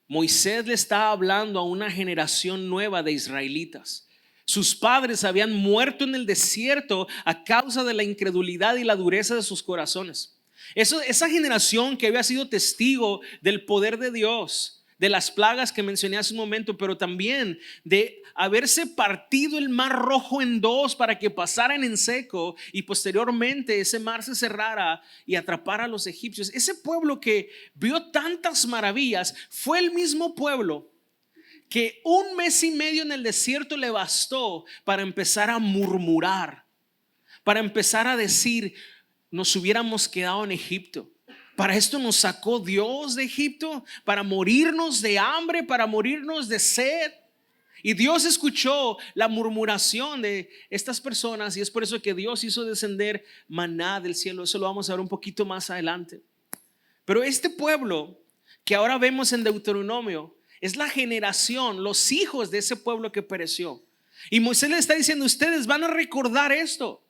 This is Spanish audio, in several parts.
Moisés le está hablando a una generación nueva de israelitas. Sus padres habían muerto en el desierto a causa de la incredulidad y la dureza de sus corazones. Esa generación que había sido testigo del poder de Dios, de las plagas que mencioné hace un momento, pero también de haberse partido el mar Rojo en dos para que pasaran en seco y posteriormente ese mar se cerrara y atrapara a los egipcios. Ese pueblo que vio tantas maravillas fue el mismo pueblo que 1 mes y medio en el desierto le bastó para empezar a murmurar, para empezar a decir: nos hubiéramos quedado en Egipto. Para esto nos sacó Dios de Egipto, para morirnos de hambre, para morirnos de sed. Y Dios escuchó la murmuración de estas personas, y es por eso que Dios hizo descender maná del cielo. Eso lo vamos a ver un poquito más adelante. Pero este pueblo que ahora vemos en Deuteronomio es la generación, los hijos de ese pueblo que pereció. Y Moisés le está diciendo: ustedes van a recordar esto.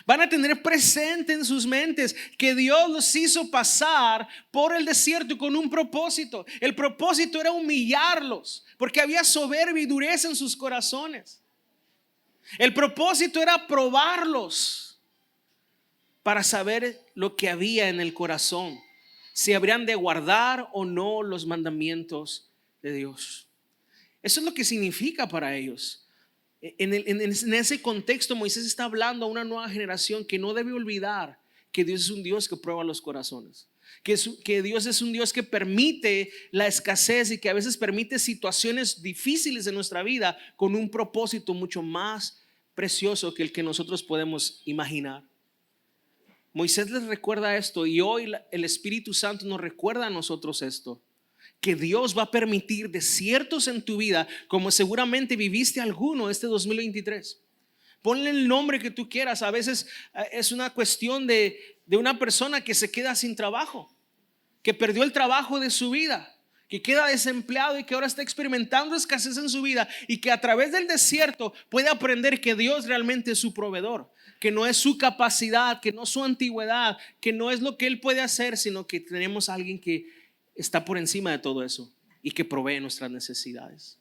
Van a tener presente en sus mentes que Dios los hizo pasar por el desierto con un propósito. El propósito era humillarlos, porque había soberbia y dureza en sus corazones. El propósito era probarlos para saber lo que había en el corazón, si habrían de guardar o no los mandamientos de Dios. Eso es lo que significa para ellos. En ese contexto, Moisés está hablando a una nueva generación que no debe olvidar que Dios es un Dios que prueba los corazones, que Dios es un Dios que permite la escasez y que a veces permite situaciones difíciles en nuestra vida con un propósito mucho más precioso que el que nosotros podemos imaginar. Moisés les recuerda esto, y hoy el Espíritu Santo nos recuerda a nosotros esto, que Dios va a permitir desiertos en tu vida, como seguramente viviste alguno este 2023. Ponle el nombre que tú quieras. A veces es una cuestión de una persona que se queda sin trabajo, que perdió el trabajo de su vida, que queda desempleado y que ahora está experimentando escasez en su vida, y que a través del desierto puede aprender que Dios realmente es su proveedor, que no es su capacidad, que no es su antigüedad, que no es lo que él puede hacer, sino que tenemos a alguien que está por encima de todo eso y que provee nuestras necesidades.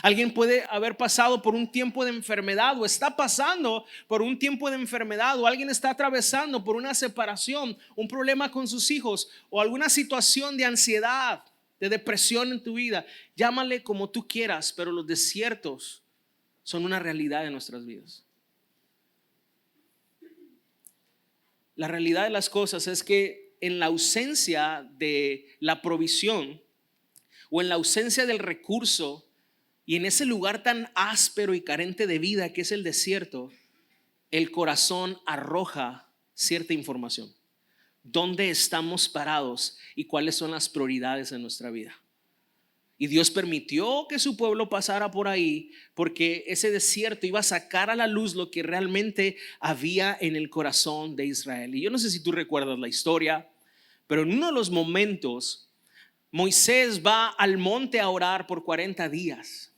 Alguien puede haber pasado por un tiempo de enfermedad, o está pasando por un tiempo de enfermedad, o alguien está atravesando por una separación, un problema con sus hijos, o alguna situación de ansiedad, de depresión en tu vida. Llámale como tú quieras, pero los desiertos son una realidad de nuestras vidas. La realidad de las cosas es que en la ausencia de la provisión, o en la ausencia del recurso, y en ese lugar tan áspero y carente de vida que es el desierto, el corazón arroja cierta información. ¿Dónde estamos parados y cuáles son las prioridades en nuestra vida? Y Dios permitió que su pueblo pasara por ahí, porque ese desierto iba a sacar a la luz lo que realmente había en el corazón de Israel. Y yo no sé si tú recuerdas la historia, pero en uno de los momentos Moisés va al monte a orar por 40 días.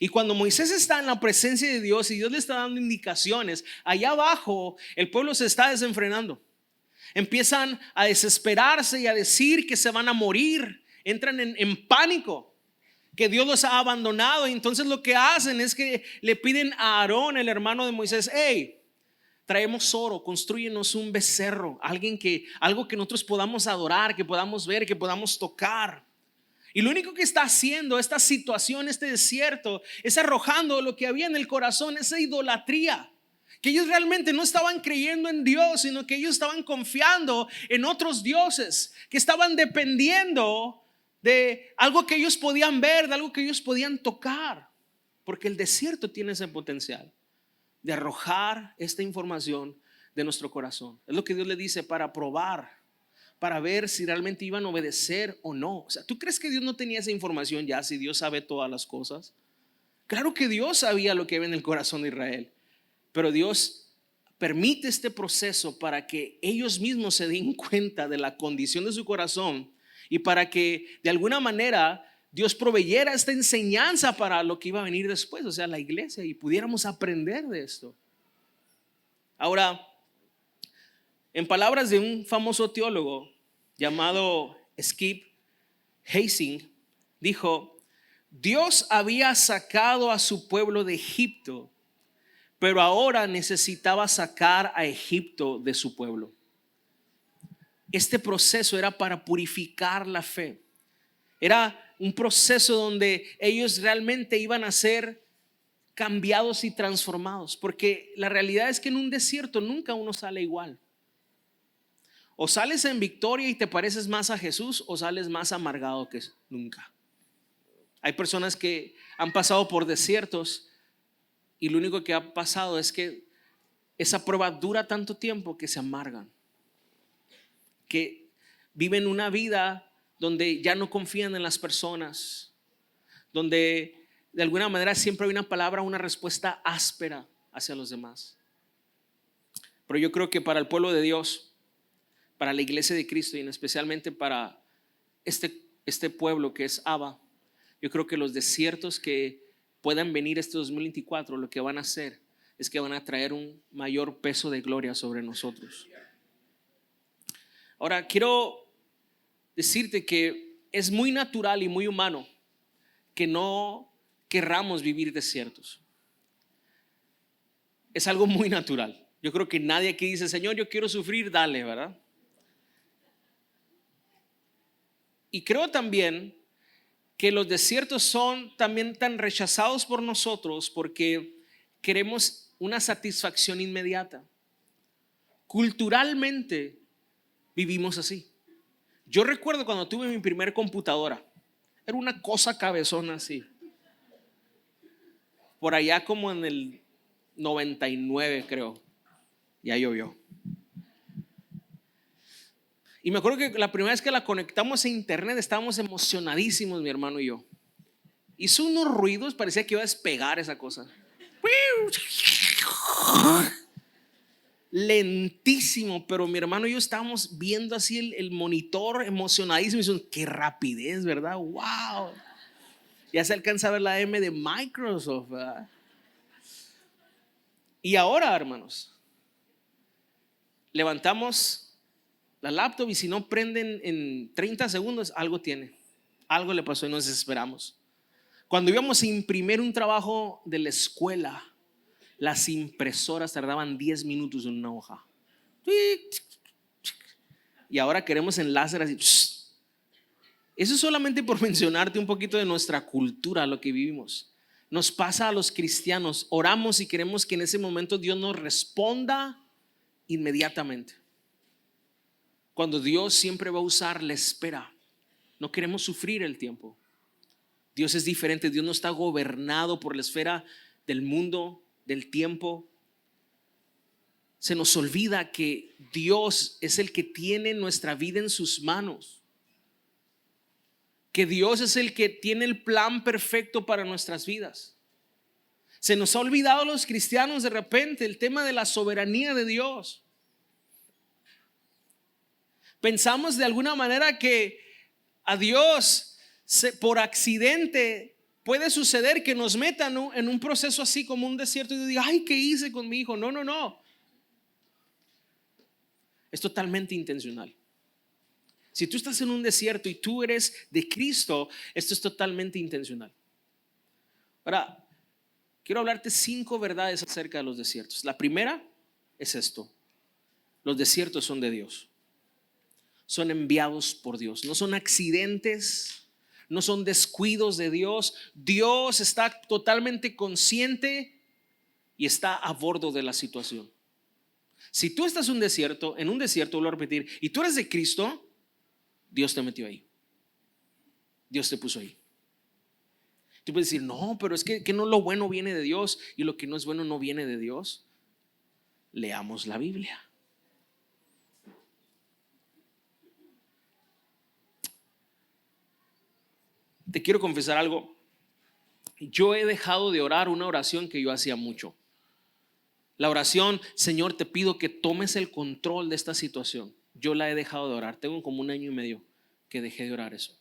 Y cuando Moisés está en la presencia de Dios y Dios le está dando indicaciones, allá abajo el pueblo se está desenfrenando. Empiezan a desesperarse y a decir que se van a morir. Entran en pánico, que Dios los ha abandonado. Y entonces lo que hacen es que le piden a Aarón, el hermano de Moisés: hey, traemos oro, construyenos un becerro, algo que nosotros podamos adorar, que podamos ver, que podamos tocar. Y lo único que está haciendo esta situación, este desierto, es arrojando lo que había en el corazón, esa idolatría. Que ellos realmente no estaban creyendo en Dios, sino que ellos estaban confiando en otros dioses, que estaban dependiendo de algo que ellos podían ver, de algo que ellos podían tocar. Porque el desierto tiene ese potencial de arrojar esta información de nuestro corazón. Es lo que Dios le dice, para probar, para ver si realmente iban a obedecer o no. O sea, ¿tú crees que Dios no tenía esa información ya, si Dios sabe todas las cosas? Claro que Dios sabía lo que había en el corazón de Israel, pero Dios permite este proceso para que ellos mismos se den cuenta de la condición de su corazón, y para que de alguna manera Dios proveyera esta enseñanza para lo que iba a venir después, o sea, la iglesia, y pudiéramos aprender de esto. Ahora, en palabras de un famoso teólogo llamado Skip Heitzig, Dijo, Dios había sacado a su pueblo de Egipto, pero ahora necesitaba sacar a Egipto de su pueblo. Este proceso era para purificar la fe. Era un proceso donde ellos realmente iban a ser cambiados y transformados, porque la realidad es que en un desierto nunca uno sale igual. O sales en victoria y te pareces más a Jesús, o sales más amargado que nunca. Hay personas que han pasado por desiertos y lo único que ha pasado es que esa prueba dura tanto tiempo que se amargan, que viven una vida donde ya no confían en las personas, donde de alguna manera siempre hay una palabra, una respuesta áspera hacia los demás. Pero yo creo que para el pueblo de Dios, para la iglesia de Cristo y especialmente para este pueblo que es Abba, yo creo que los desiertos que puedan venir este 2024 lo que van a hacer es que van a traer un mayor peso de gloria sobre nosotros. Ahora quiero decirte que es muy natural y muy humano que no querramos vivir desiertos. Es algo muy natural. Yo creo que nadie aquí dice, Señor, yo quiero sufrir, dale, ¿verdad? Y creo también que los desiertos son también tan rechazados por nosotros porque queremos una satisfacción inmediata. Culturalmente vivimos así. Yo recuerdo cuando tuve mi primer computadora, era una cosa cabezona así. Por allá como en el 99 creo, ya llovió. Y me acuerdo que la primera vez que la conectamos a internet estábamos emocionadísimos, mi hermano y yo. Hizo unos ruidos, parecía que iba a despegar esa cosa. Lentísimo, pero mi hermano y yo estábamos viendo así el monitor emocionadísimo y diciendo, qué rapidez, ¿verdad? ¡Wow! Ya se alcanza a ver la M de Microsoft, ¿verdad? Y ahora, hermanos, levantamos la laptop y si no prenden en 30 segundos, algo tiene. Algo le pasó y nos desesperamos. Cuando íbamos a imprimir un trabajo de la escuela, las impresoras tardaban 10 minutos en una hoja. Y ahora queremos en láser así. Eso es solamente por mencionarte un poquito de nuestra cultura, lo que vivimos. Nos pasa a los cristianos, oramos y queremos que en ese momento Dios nos responda inmediatamente. Cuando Dios siempre va a usar la espera. No queremos sufrir el tiempo. Dios es diferente, Dios no está gobernado por la esfera del mundo, del tiempo. Se nos olvida que Dios es el que tiene nuestra vida en sus manos. Que Dios es el que tiene el plan perfecto para nuestras vidas. Se nos ha olvidado a los cristianos de repente el tema de la soberanía de Dios. Pensamos de alguna manera que a Dios por accidente puede suceder que nos metan en un proceso así como un desierto y diga, ay, ¿qué hice con mi hijo? No. Es totalmente intencional. Si tú estás en un desierto y tú eres de Cristo, esto es totalmente intencional. Ahora, quiero hablarte 5 verdades acerca de los desiertos. La primera es esto: los desiertos son de Dios. Son enviados por Dios, no son accidentes, no son descuidos de Dios. Dios está totalmente consciente y está a bordo de la situación. Si tú estás en un desierto, vuelvo a repetir, y tú eres de Cristo, Dios te metió ahí. Dios te puso ahí. Tú puedes decir, no, pero es que no lo bueno viene de Dios y lo que no es bueno no viene de Dios. Leamos la Biblia. Te quiero confesar algo. Yo he dejado de orar una oración que yo hacía mucho. La oración, Señor, te pido que tomes el control de esta situación. Yo la he dejado de orar. Tengo como 1 año y medio que dejé de orar eso.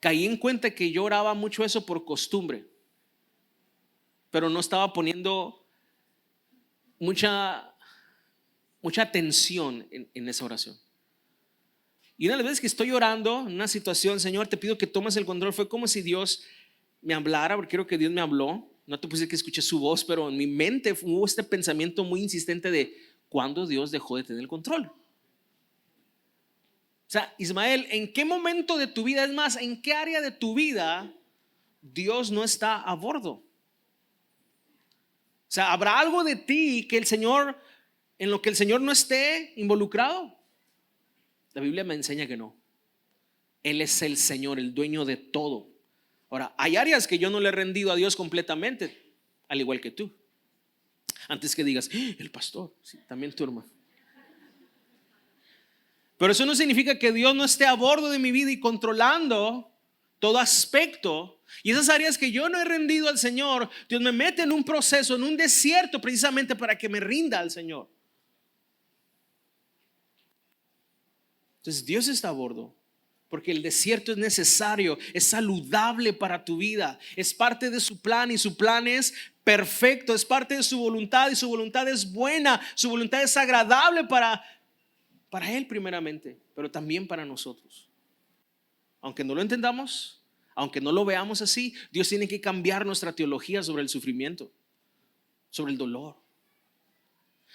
Caí en cuenta que yo oraba mucho eso por costumbre, pero no estaba poniendo mucha atención en esa oración. Y una de las veces que estoy orando en una situación, Señor, te pido que tomes el control, fue como si Dios me hablara, porque creo que Dios me habló. No te puse que escuché su voz, pero en mi mente hubo este pensamiento muy insistente de ¿cuándo Dios dejó de tener el control? O sea, Ismael, ¿en qué momento de tu vida, es más, en qué área de tu vida Dios no está a bordo? O sea, ¿habrá algo de ti que el Señor, en lo que el Señor no esté involucrado? La Biblia me enseña que no. Él es el Señor, el dueño de todo. Ahora, hay áreas que yo no le he rendido a Dios completamente, al igual que tú. Antes que digas, el pastor, sí, también tu hermano. Pero eso no significa que Dios no esté a bordo de mi vida y controlando todo aspecto. Y esas áreas que yo no he rendido al Señor, Dios me mete en un proceso, en un desierto, precisamente para que me rinda al Señor. Entonces Dios está a bordo, porque el desierto es necesario, es saludable para tu vida, es parte de su plan y su plan es perfecto, es parte de su voluntad y su voluntad es buena, su voluntad es agradable para Él primeramente, pero también para nosotros. Aunque no lo entendamos, aunque no lo veamos así, Dios tiene que cambiar nuestra teología sobre el sufrimiento, sobre el dolor.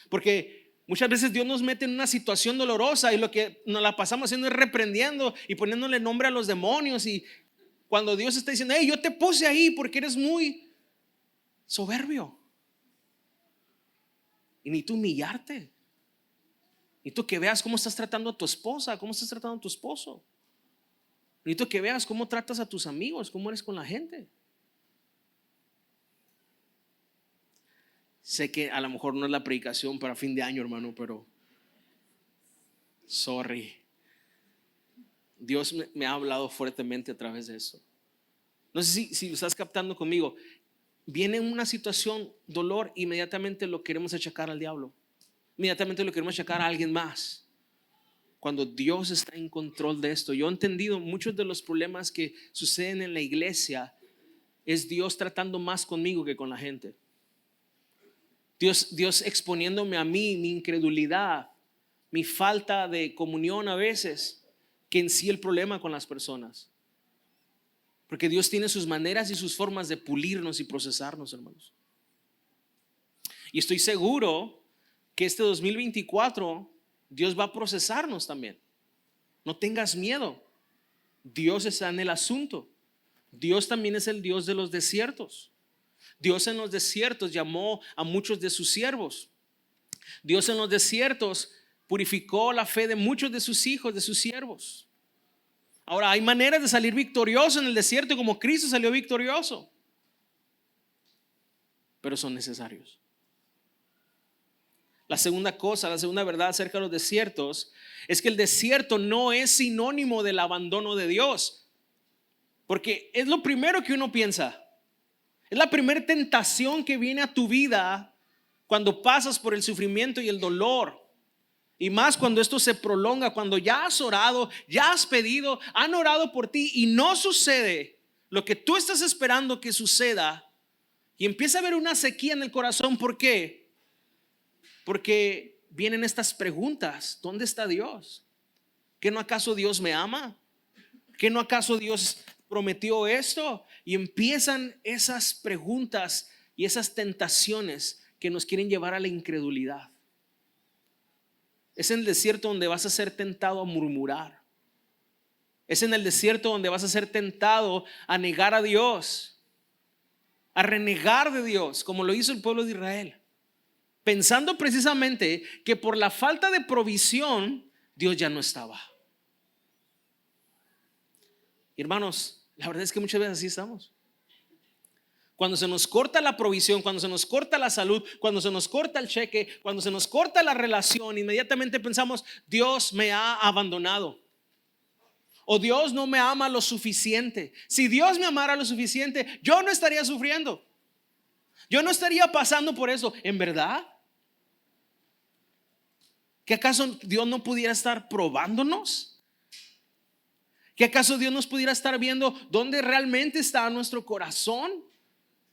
Porque muchas veces Dios nos mete en una situación dolorosa y lo que nos la pasamos haciendo es reprendiendo y poniéndole nombre a los demonios. Y cuando Dios está diciendo, hey, yo te puse ahí porque eres muy soberbio. Y necesito humillarte. Necesito que veas cómo estás tratando a tu esposa, cómo estás tratando a tu esposo. Necesito que veas cómo tratas a tus amigos, cómo eres con la gente. Sé que a lo mejor no es la predicación para fin de año, hermano, pero sorry. Dios me ha hablado fuertemente a través de eso. No sé si lo estás captando conmigo. Viene una situación, dolor, inmediatamente lo queremos achacar al diablo. Inmediatamente lo queremos achacar a alguien más. Cuando Dios está en control de esto. Yo he entendido muchos de los problemas que suceden en la iglesia es Dios tratando más conmigo que con la gente. Dios exponiéndome a mí, mi incredulidad, mi falta de comunión a veces, que en sí el problema con las personas. Porque Dios tiene sus maneras y sus formas de pulirnos y procesarnos, hermanos. Y estoy seguro que este 2024 Dios va a procesarnos también. No tengas miedo. Dios está en el asunto. Dios también es el Dios de los desiertos. Dios en los desiertos llamó a muchos de sus siervos. Dios en los desiertos purificó la fe de muchos de sus hijos, de sus siervos. Ahora, hay maneras de salir victorioso en el desierto como Cristo salió victorioso, pero son necesarios. La segunda cosa, la segunda verdad acerca de los desiertos es que el desierto no es sinónimo del abandono de Dios, porque es lo primero que uno piensa. Es la primera tentación que viene a tu vida cuando pasas por el sufrimiento y el dolor. Y más cuando esto se prolonga, cuando ya has orado, ya has pedido, han orado por ti y no sucede lo que tú estás esperando que suceda. Y empieza a haber una sequía en el corazón. ¿Por qué? Porque vienen estas preguntas. ¿Dónde está Dios? ¿Que no acaso Dios me ama? ¿Que no acaso Dios prometió esto? Y empiezan esas preguntas y esas tentaciones que nos quieren llevar a la incredulidad. Es en el desierto donde vas a ser tentado a murmurar. Es en el desierto donde vas a ser tentado a negar a Dios, a renegar de Dios, como lo hizo el pueblo de Israel, pensando precisamente que por la falta de provisión Dios ya no estaba. Hermanos, la verdad es que muchas veces así estamos. Cuando se nos corta la provisión, cuando se nos corta la salud, cuando se nos corta el cheque, cuando se nos corta la relación, inmediatamente pensamos, Dios me ha abandonado. O Dios no me ama lo suficiente. Si Dios me amara lo suficiente, yo no estaría sufriendo. Yo no estaría pasando por eso. ¿En verdad? ¿Que acaso Dios no pudiera estar probándonos? ¿Que acaso Dios nos pudiera estar viendo dónde realmente está nuestro corazón?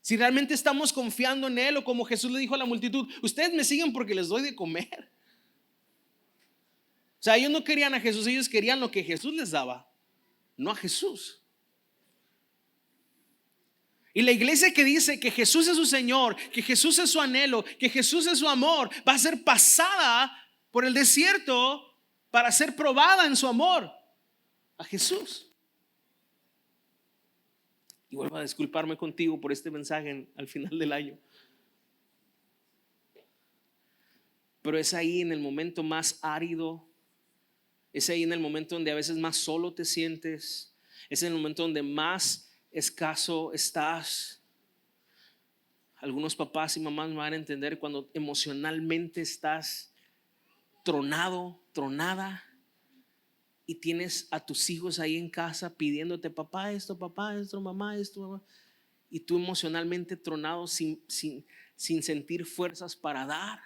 Si realmente estamos confiando en Él, o como Jesús le dijo a la multitud, ustedes me siguen porque les doy de comer. O sea, ellos no querían a Jesús, ellos querían lo que Jesús les daba, no a Jesús. Y la iglesia que dice que Jesús es su Señor, que Jesús es su anhelo, que Jesús es su amor, va a ser pasada por el desierto para ser probada en su amor a Jesús. Y vuelvo a disculparme contigo por este mensaje al final del año. Pero es ahí en el momento más árido, es ahí en el momento donde a veces más solo te sientes, es en el momento donde más escaso estás. Algunos papás y mamás me van a entender cuando emocionalmente estás tronado, tronada, y tienes a tus hijos ahí en casa pidiéndote papá esto, mamá esto, mamá, y tú emocionalmente tronado sin sentir fuerzas para dar.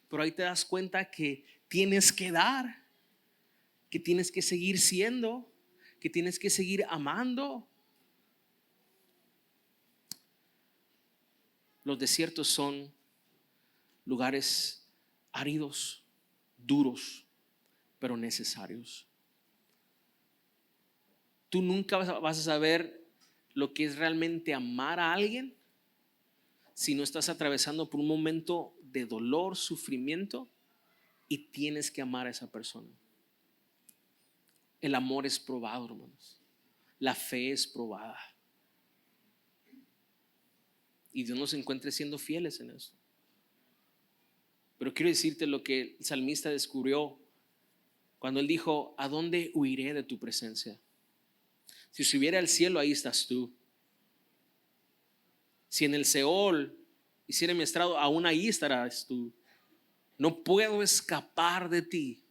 Pero ahí te das cuenta que tienes que dar, que tienes que seguir siendo, que tienes que seguir amando. Los desiertos son lugares áridos, duros, pero necesarios. Tú nunca vas a saber lo que es realmente amar a alguien si no estás atravesando por un momento de dolor, sufrimiento, y tienes que amar a esa persona. El amor es probado, hermanos. La fe es probada. Y Dios nos encuentre siendo fieles en eso. Pero quiero decirte lo que el salmista descubrió cuando él dijo: ¿a dónde huiré de tu presencia? Si subiera al cielo, ahí estás tú. Si en el Seol hiciera mi estrado, aún ahí estarás tú. No puedo escapar de ti.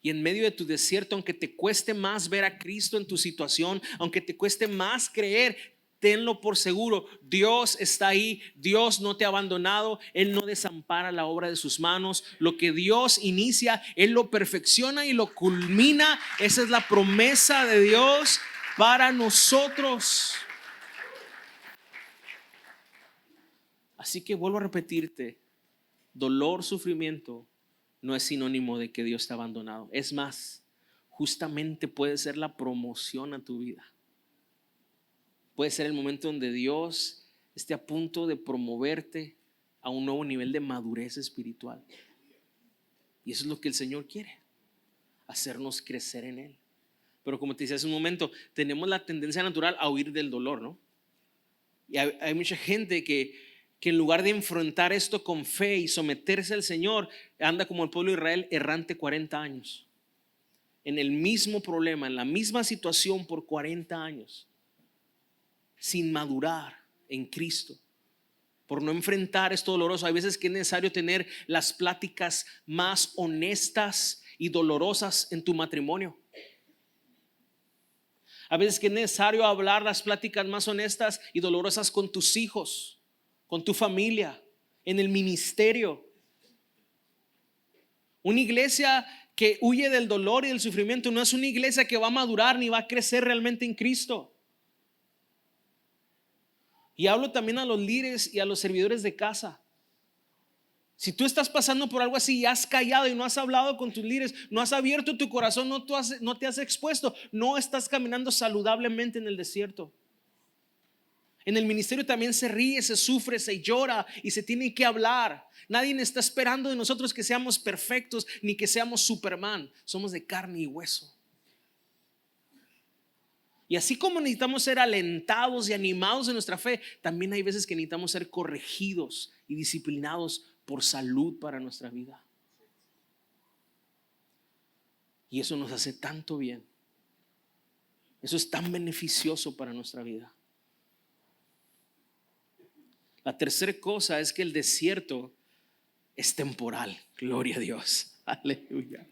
Y en medio de tu desierto, aunque te cueste más ver a Cristo en tu situación, aunque te cueste más creer, tenlo por seguro, Dios está ahí, Dios no te ha abandonado, Él no desampara la obra de sus manos. Lo que Dios inicia, Él lo perfecciona y lo culmina. Esa es la promesa de Dios para nosotros. Así que vuelvo a repetirte, dolor, sufrimiento no es sinónimo de que Dios te ha abandonado. Es más, justamente puede ser la promoción a tu vida. Puede ser el momento donde Dios esté a punto de promoverte a un nuevo nivel de madurez espiritual. Y eso es lo que el Señor quiere, hacernos crecer en Él. Pero como te decía hace un momento, tenemos la tendencia natural a huir del dolor, ¿no? Y hay mucha gente que en lugar de enfrentar esto con fe y someterse al Señor, anda como el pueblo de Israel errante 40 años. En el mismo problema, en la misma situación por 40 años. Sin madurar en Cristo, por no enfrentar esto doloroso. Hay veces que es necesario tener las pláticas más honestas y dolorosas en tu matrimonio. A veces que es necesario hablar las pláticas más honestas y dolorosas con tus hijos, con tu familia, en el ministerio. Una iglesia que huye del dolor y del sufrimiento no es una iglesia que va a madurar ni va a crecer realmente en Cristo. Y hablo también a los líderes y a los servidores de casa. Si tú estás pasando por algo así y has callado y no has hablado con tus líderes, no has abierto tu corazón, no te has expuesto, no estás caminando saludablemente en el desierto. En el ministerio también se ríe, se sufre, se llora y se tiene que hablar. Nadie está esperando de nosotros que seamos perfectos ni que seamos Superman. Somos de carne y hueso. Y así como necesitamos ser alentados y animados en nuestra fe, también hay veces que necesitamos ser corregidos y disciplinados por salud para nuestra vida. Y eso nos hace tanto bien. Eso es tan beneficioso para nuestra vida. La tercera cosa es que el desierto es temporal. Gloria a Dios. Aleluya.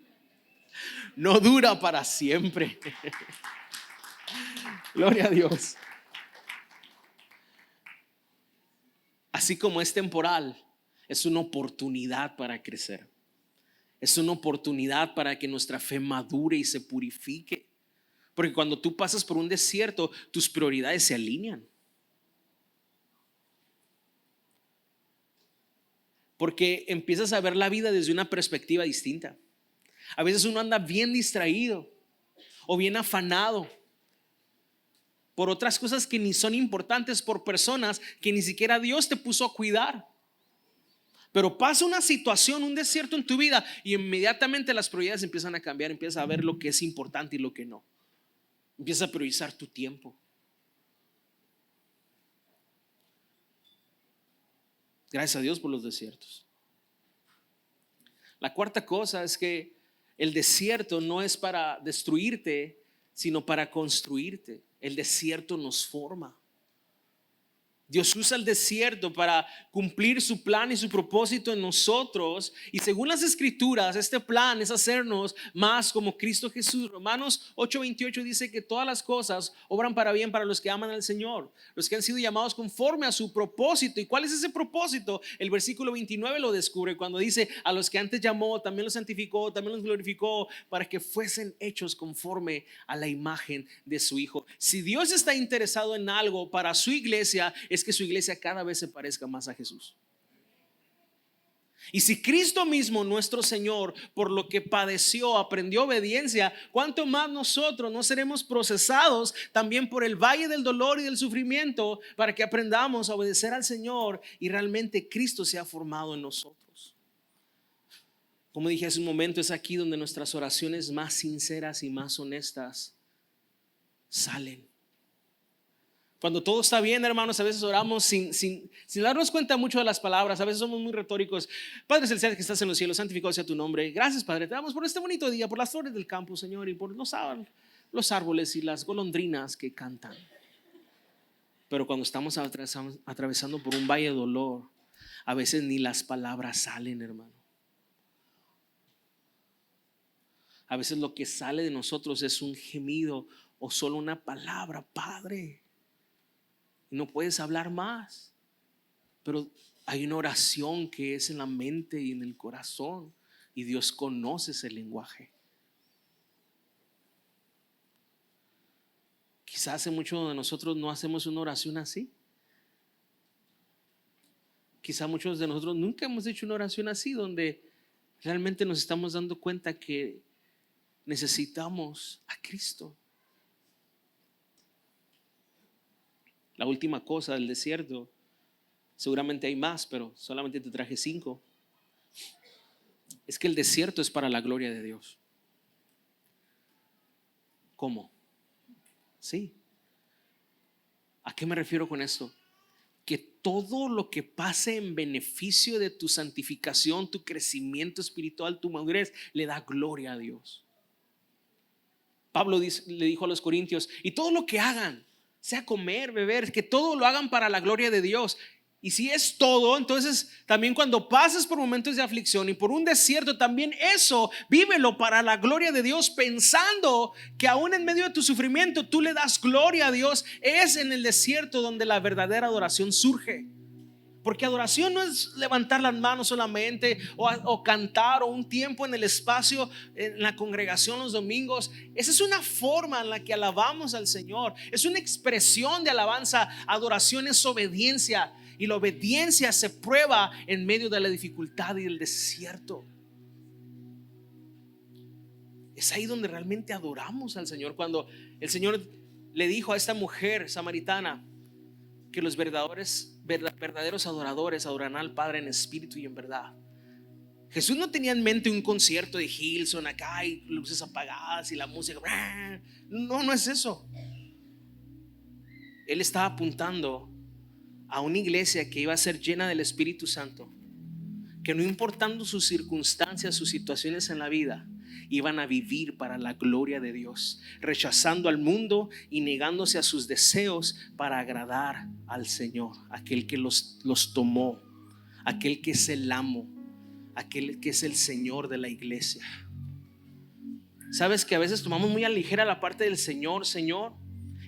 No dura para siempre. Gloria a Dios. Así como es temporal, es una oportunidad para crecer. Es una oportunidad para que nuestra fe madure y se purifique. Porque cuando tú pasas por un desierto, tus prioridades se alinean. Porque empiezas a ver la vida desde una perspectiva distinta. A veces uno anda bien distraído o bien afanado por otras cosas que ni son importantes, por personas que ni siquiera Dios te puso a cuidar. Pero pasa una situación, un desierto en tu vida y inmediatamente las prioridades empiezan a cambiar. Empiezas a ver lo que es importante y lo que no. Empiezas a priorizar tu tiempo. Gracias a Dios por los desiertos. La cuarta cosa es que el desierto no es para destruirte, sino para construirte. El desierto nos forma. Dios usa el desierto para cumplir su plan y su propósito en nosotros. Y según las escrituras, este plan es hacernos más como Cristo Jesús. Romanos 8:28 dice que todas las cosas obran para bien para los que aman al Señor, los que han sido llamados conforme a su propósito. ¿Y cuál es ese propósito? El versículo 29 lo descubre cuando dice: a los que antes llamó, también los santificó, también los glorificó, para que fuesen hechos conforme a la imagen de su Hijo. Si Dios está interesado en algo para su iglesia, es que su iglesia cada vez se parezca más a Jesús. Y si Cristo mismo, nuestro Señor, por lo que padeció, aprendió obediencia, ¿cuánto más nosotros no seremos procesados también por el valle del dolor y del sufrimiento para que aprendamos a obedecer al Señor y realmente Cristo sea formado en nosotros? Como dije hace un momento, es aquí donde nuestras oraciones más sinceras y más honestas salen. Cuando todo está bien, hermanos, a veces oramos sin darnos cuenta mucho de las palabras. A veces somos muy retóricos. Padre celestial que estás en los cielos, santificado sea tu nombre. Gracias, Padre, te damos por este bonito día, por las flores del campo, Señor, y por los árboles y las golondrinas que cantan. Pero cuando estamos atravesando por un valle de dolor, a veces ni las palabras salen, hermano. A veces lo que sale de nosotros es un gemido o solo una palabra: Padre. Y no puedes hablar más, pero hay una oración que es en la mente y en el corazón, y Dios conoce ese lenguaje. Quizás hace muchos de nosotros no hacemos una oración así. Quizás muchos de nosotros nunca hemos hecho una oración así, donde realmente nos estamos dando cuenta que necesitamos a Cristo. La última cosa del desierto, seguramente hay más, pero solamente te traje 5. Es que el desierto es para la gloria de Dios. ¿Cómo? Sí. ¿A qué me refiero con esto? Que todo lo que pase en beneficio de tu santificación, tu crecimiento espiritual, tu madurez, le da gloria a Dios. Pablo le dijo a los corintios: y todo lo que hagan, sea comer, beber, que todo lo hagan para la gloria de Dios. Y si es todo, entonces también cuando pases por momentos de aflicción y por un desierto, también eso vívelo para la gloria de Dios, pensando que aún en medio de tu sufrimiento tú le das gloria a Dios. Es en el desierto donde la verdadera adoración surge. Porque adoración no es levantar las manos solamente o cantar, o un tiempo en el espacio en la congregación los domingos. Esa es una forma en la que alabamos al Señor. Es una expresión de alabanza. Adoración es obediencia, y la obediencia se prueba en medio de la dificultad y el desierto. Es ahí donde realmente adoramos al Señor. Cuando el Señor le dijo a esta mujer samaritana que los verdaderos adoradores adorarán al Padre en espíritu y en verdad. Jesús no tenía en mente un concierto de Hillsong acá y luces apagadas y la música. No es eso. Él estaba apuntando a una iglesia que iba a ser llena del Espíritu Santo, que no importando sus circunstancias, sus situaciones en la vida, iban a vivir para la gloria de Dios, rechazando al mundo y negándose a sus deseos para agradar al Señor, aquel que los tomó, aquel que es el amo, aquel que es el Señor de la iglesia. ¿Sabes que a veces tomamos muy a ligera la parte del Señor, Señor?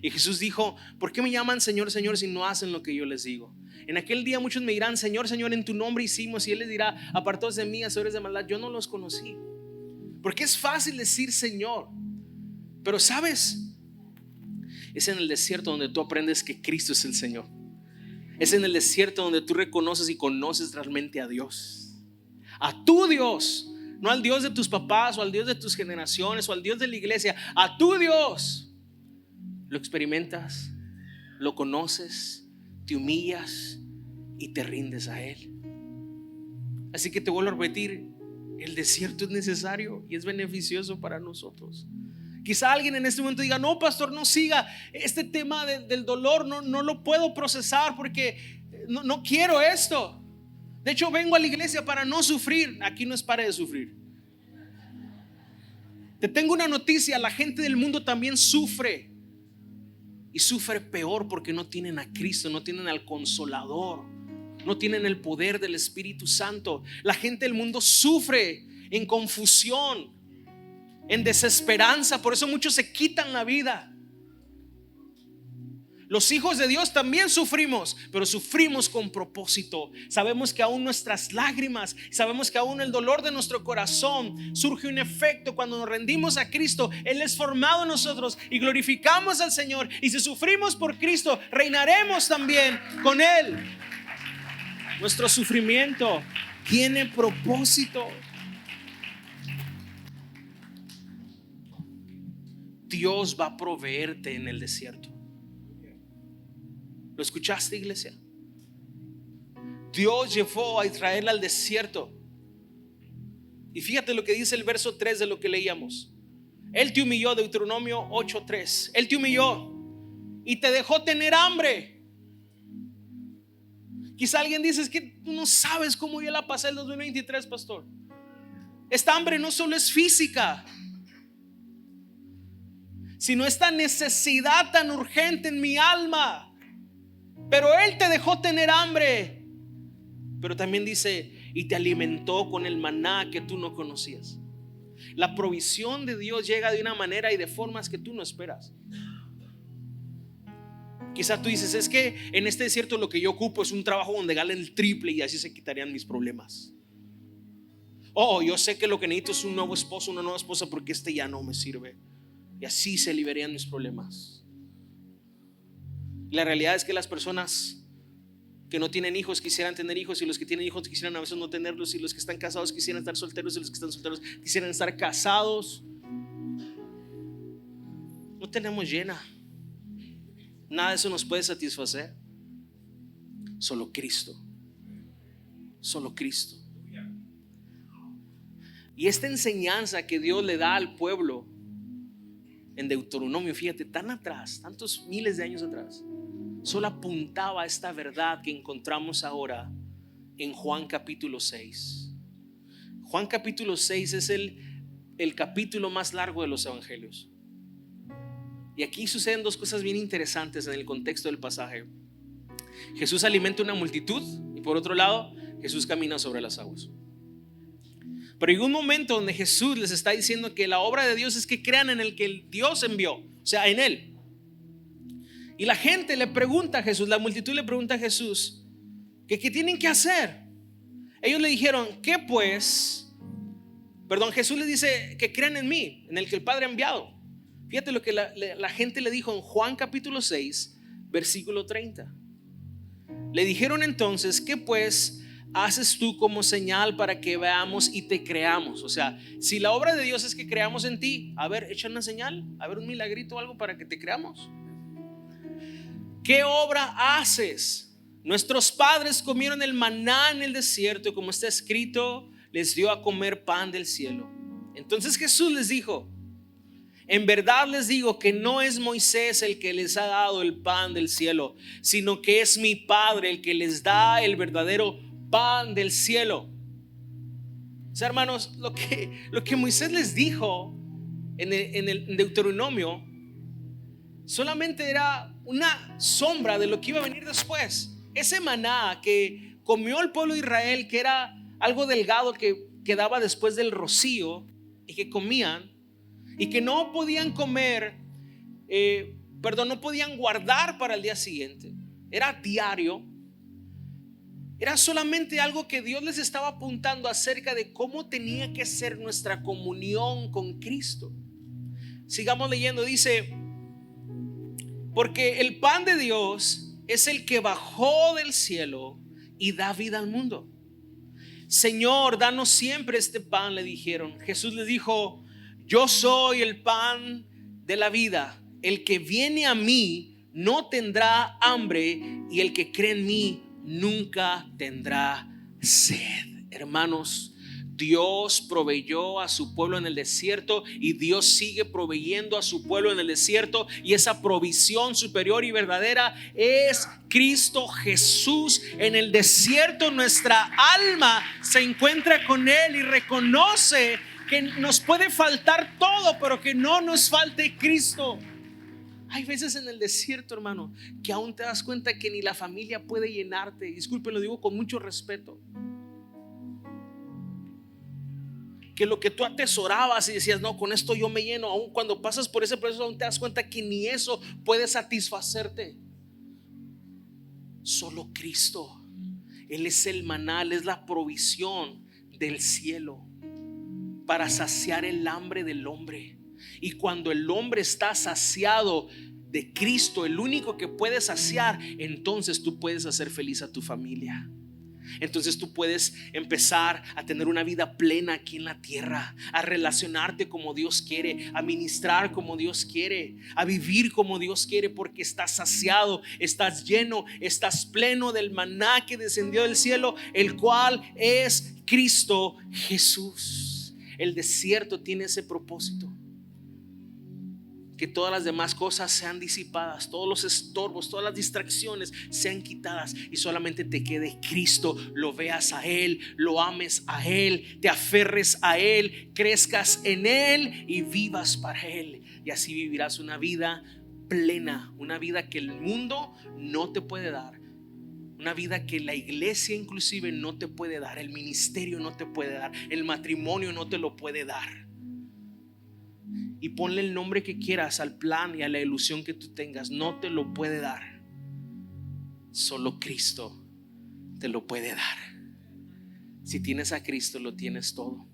Y Jesús dijo: ¿por qué me llaman Señor, Señor si no hacen lo que yo les digo? En aquel día muchos me dirán: Señor, Señor, en tu nombre hicimos. Y Él les dirá: apartaos de mí, hacedores de maldad, yo no los conocí. Porque es fácil decir Señor, pero ¿sabes? Es en el desierto donde tú aprendes que Cristo es el Señor. Es en el desierto donde tú reconoces y conoces realmente a Dios, a tu Dios, no al Dios de tus papás o al Dios de tus generaciones o al Dios de la iglesia, a tu Dios, lo experimentas, lo conoces, te humillas y te rindes a Él. Así que te vuelvo a repetir, el desierto es necesario y es beneficioso para nosotros. Quizá alguien en este momento diga: no, pastor, no siga este tema del dolor, no lo puedo procesar porque no quiero esto. De hecho, vengo a la iglesia para no sufrir. Aquí no es para de sufrir. Te tengo una noticia: la gente del mundo también sufre, y sufre peor porque no tienen a Cristo, no tienen al Consolador, no tienen el poder del Espíritu Santo. La gente del mundo sufre en confusión, en desesperanza. Por eso muchos se quitan la vida. Los hijos de Dios también sufrimos, pero sufrimos con propósito. Sabemos que aún nuestras lágrimas, sabemos que aún el dolor de nuestro corazón surge un efecto cuando nos rendimos a Cristo. Él es formado en nosotros y glorificamos al Señor. Y si sufrimos por Cristo, reinaremos también con Él. Nuestro sufrimiento tiene propósito. Dios va a proveerte en el desierto. ¿Lo escuchaste, iglesia? Dios llevó a Israel al desierto. Y fíjate lo que dice el verso 3 de lo que leíamos. Él te humilló, Deuteronomio 8:3. Él te humilló y te dejó tener hambre. Quizá alguien dice: es que tú no sabes cómo yo la pasé el 2023, pastor. Esta hambre no solo es física, sino esta necesidad tan urgente en mi alma. Pero Él te dejó tener hambre. Pero también dice: y te alimentó con el maná que tú no conocías. La provisión de Dios llega de una manera y de formas que tú no esperas. Quizá tú dices: es que en este desierto lo que yo ocupo es un trabajo donde gane el triple y así se quitarían mis problemas. Yo sé que lo que necesito es un nuevo esposo, una nueva esposa, porque este ya no me sirve. Y así se liberarían mis problemas. La realidad es que las personas que no tienen hijos quisieran tener hijos, y los que tienen hijos quisieran a veces no tenerlos, y los que están casados quisieran estar solteros, y los que están solteros quisieran estar casados. No tenemos llena. Nada de eso nos puede satisfacer. Solo Cristo. Solo Cristo. Y esta enseñanza que Dios le da al pueblo en Deuteronomio, fíjate, tan atrás, tantos miles de años atrás, solo apuntaba a esta verdad que encontramos ahora en Juan capítulo 6. Juan capítulo 6 es el capítulo más largo de los evangelios. Y aquí suceden dos cosas bien interesantes en el contexto del pasaje. Jesús alimenta una multitud y por otro lado Jesús camina sobre las aguas. Pero hay un momento donde Jesús les está diciendo que la obra de Dios es que crean en el que Dios envió, o sea, en Él. Y la gente le pregunta a Jesús, la multitud le pregunta a Jesús que qué tienen que hacer. Ellos le dijeron: ¿qué pues? Jesús les dice que crean en mí, en el que el Padre ha enviado. Fíjate lo que la gente le dijo en Juan capítulo 6 versículo 30. Le dijeron entonces: ¿qué pues haces tú como señal para que veamos y te creamos? O sea, si la obra de Dios es que creamos en ti, a ver, echa una señal, a ver, un milagrito o algo para que te creamos. ¿Qué obra haces? Nuestros padres comieron el maná en el desierto, como está escrito, les dio a comer pan del cielo. Entonces Jesús les dijo: en verdad les digo que no es Moisés el que les ha dado el pan del cielo, sino que es mi Padre el que les da el verdadero pan del cielo. O sea, hermanos, lo que Moisés les dijo en Deuteronomio solamente era una sombra de lo que iba a venir después. Ese maná que comió el pueblo de Israel, que era algo delgado que quedaba después del rocío y que comían, y que no podían comer, no podían guardar para el día siguiente. Era diario. Era solamente algo que Dios les estaba apuntando acerca de cómo tenía que ser nuestra comunión con Cristo. Sigamos leyendo, dice: porque el pan de Dios es el que bajó del cielo y da vida al mundo. Señor, danos siempre este pan, le dijeron. Jesús les dijo: yo soy el pan de la vida. El que viene a mí no tendrá hambre, y el que cree en mí nunca tendrá sed. Hermanos, Dios proveyó a su pueblo en el desierto, y Dios sigue proveyendo a su pueblo en el desierto, y esa provisión superior y verdadera es Cristo Jesús. En el desierto nuestra alma se encuentra con Él y reconoce que nos puede faltar todo, pero que no nos falte Cristo. Hay veces en el desierto, hermano, que aún te das cuenta que ni la familia puede llenarte. Disculpen, lo digo con mucho respeto. Que lo que tú atesorabas y decías: no, con esto yo me lleno, aún cuando pasas por ese proceso, aún te das cuenta que ni eso puede satisfacerte. Solo Cristo. Él es el maná, Él es la provisión del cielo para saciar el hambre del hombre. Y cuando el hombre está saciado de Cristo, el único que puede saciar, entonces tú puedes hacer feliz a tu familia. Entonces tú puedes empezar a tener una vida plena aquí en la tierra, a relacionarte como Dios quiere, a ministrar como Dios quiere, a vivir como Dios quiere, porque estás saciado, estás lleno, estás pleno del maná que descendió del cielo, el cual es Cristo Jesús. El desierto tiene ese propósito: que todas las demás cosas sean disipadas, todos los estorbos, todas las distracciones sean quitadas, y solamente te quede Cristo. Lo veas a Él, lo ames a Él, te aferres a Él, crezcas en Él y vivas para Él. Y así vivirás una vida plena, una vida que el mundo no te puede dar, una vida que la iglesia inclusive no te puede dar, el ministerio no te puede dar, el matrimonio no te lo puede dar. Y ponle el nombre que quieras al plan y a la ilusión que tú tengas, no te lo puede dar. Solo Cristo te lo puede dar. Si tienes a Cristo, lo tienes todo.